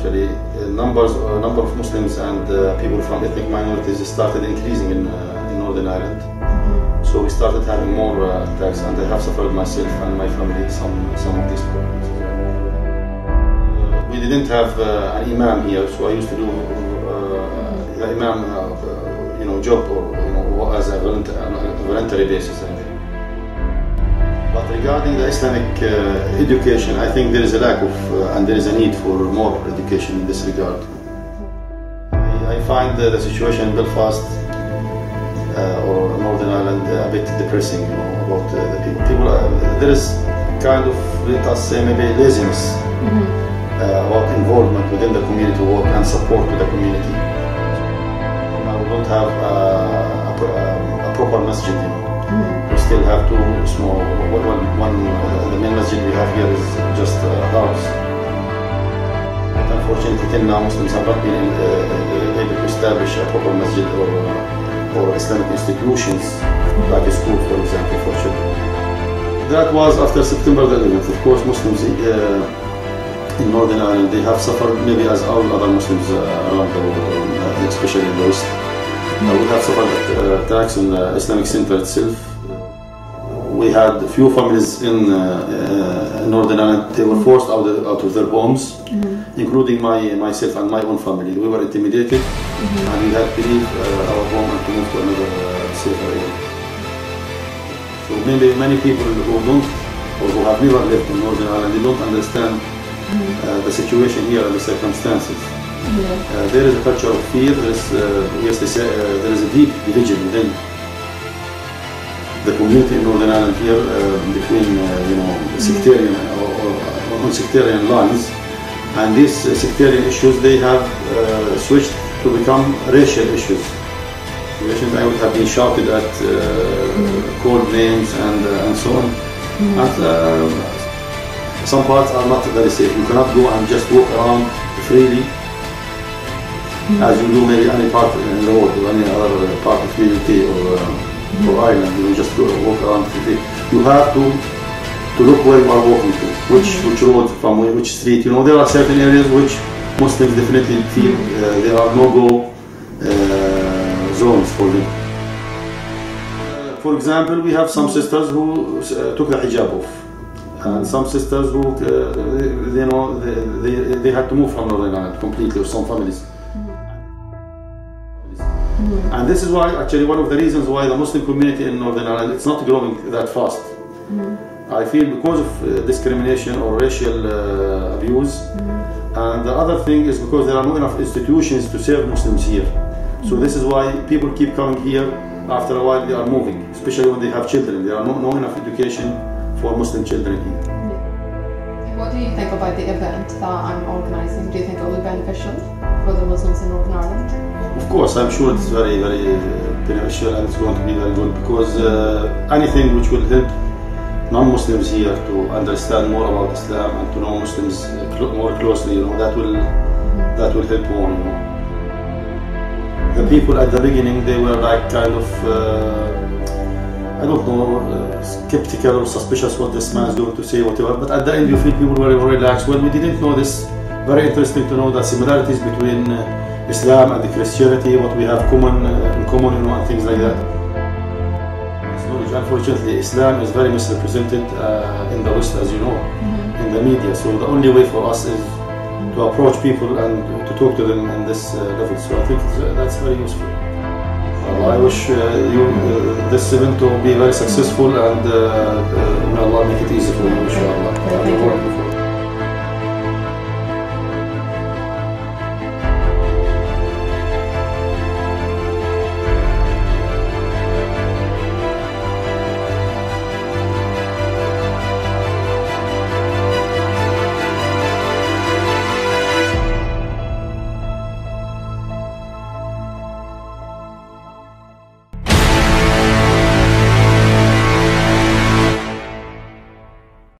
actually, number of Muslims and people from ethnic minorities started increasing in Northern Ireland. So we started having more attacks, and I have suffered myself and my family some of these problems. We didn't have an imam here, so I used to do the imam, job, or as a voluntary basis. But regarding the Islamic education, I think there is a lack of, and there is a need for more education in this regard. I find the situation in Belfast or Northern Ireland a bit depressing, about the people. There is kind of, let us say, maybe laziness about involvement within the community work and support to the community. Now we don't have a proper masjid, We still have to, the main masjid we have here is just a house. But unfortunately, till now, Muslims have not been able to establish a proper masjid or Islamic institutions, like a school, for example, for children. That was after September the 11th. Of course, Muslims in Northern Ireland, they have suffered maybe as all other Muslims around the world, especially in the West. We have suffered attacks in the Islamic Center itself. We had a few families in Northern Ireland. They were forced out of their homes, including myself and my own family. We were intimidated, and we had to leave our home and to move to another safer area. So maybe many people who don't, or who have never lived in Northern Ireland, they don't understand the situation here and the circumstances. There is a culture of fear. There is, yes, they say, there is a deep division within the community in Northern Ireland here between, sectarian or on sectarian lines, and these sectarian issues, they have switched to become racial issues. Situations I would have been shouted at, called names, and so on. And some parts are not very safe. You cannot go and just walk around freely as you do maybe any part in the world or any other part of the UK or Ireland. You just go walk around freely. You have to look where you are walking to, which road, from which street. There are certain areas which Muslims definitely feel there are no-go zones for them. For example, we have some sisters who took the hijab off. And some sisters who, they had to move from Northern Ireland completely, or some families. And this is why, actually, one of the reasons why the Muslim community in Northern Ireland, it's not growing that fast. I feel because of discrimination or racial abuse. And the other thing is because there are not enough institutions to serve Muslims here. So this is why people keep coming here. After a while, they are moving, especially when they have children. There are not enough education for Muslim children here. What do you think about the event that I'm organising? Do you think it will be beneficial for the Muslims in Northern Ireland? Of course, I'm sure it's very, very beneficial, and it's going to be very good, because anything which will help non-Muslims here to understand more about Islam and to know Muslims more closely, that will help more. The people at the beginning, they were like kind of I don't know, skeptical or suspicious what this man is going to say, whatever. But at the end, you feel people were relaxed. Well, we didn't know this. Very interesting to know the similarities between Islam and Christianity, what we have in common, and things like that. Unfortunately, Islam is very misrepresented in the West, as you know, in the media. So the only way for us is to approach people and to talk to them in this level. So I think that's very useful. I wish this event to be very successful, and may Allah make it easy for you, inshallah.